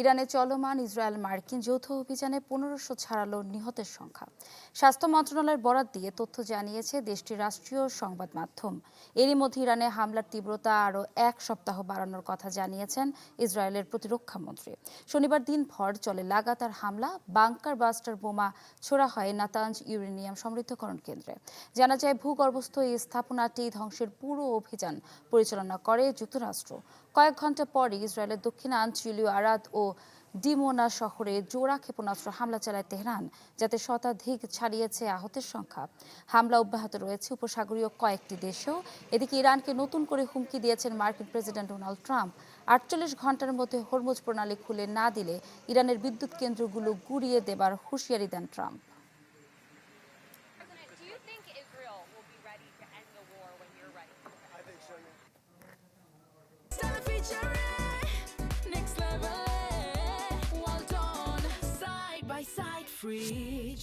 ইরানে চলমান ইসরায়েল মার্কিন যৌথ অভিযানে 1500 ছাড়ালো নিহতের সংখ্যা। স্বাস্থ্য মন্ত্রণালয়ের বরাত দিয়ে তথ্য জানিয়েছে দেশটির রাষ্ট্রীয় সংবাদ মাধ্যম। এরই মধ্যে ইরানে হামলার তীব্রতা আরও এক সপ্তাহ বাড়ানোর কথা জানিয়েছেন ইসরায়েলের প্রতিরক্ষা মন্ত্রী। শনিবার দিনভর চলে লাগাতার হামলা। বাংকার বাস্টার বোমা ছোড়া হয় নাতাঞ্জ ইউরেনিয়াম সমৃদ্ধকরণ কেন্দ্রে। জানা যায়, ভূগর্ভস্থ এই স্থাপনাটি ধ্বংসের পুরো অভিযান পরিচালনা করে যুক্তরাষ্ট্র। কয়েক ঘন্টা পরে ইসরায়েলের দক্ষিণাঞ্চলীয় আরাদ ও ডিমোনা শহরে জোড়া ক্ষেপণাস্ত্র হামলা চালায় তেহরান, যাতে শতাধিক ছাড়িয়েছে আহতের সংখ্যা। হামলা অব্যাহত রয়েছে উপসাগরীয় কয়েকটি দেশেও। এদিকে ইরানকে নতুন করে হুমকি দিয়েছেন মার্কিন প্রেসিডেন্ট ডোনাল্ড ট্রাম্প। 48 ঘন্টার মধ্যে হরমুজ প্রণালী খুলে না দিলে ইরানের বিদ্যুৎ কেন্দ্রগুলো গুঁড়িয়ে দেবার হুঁশিয়ারি দেন Trump. Next level, well done, side by side, free.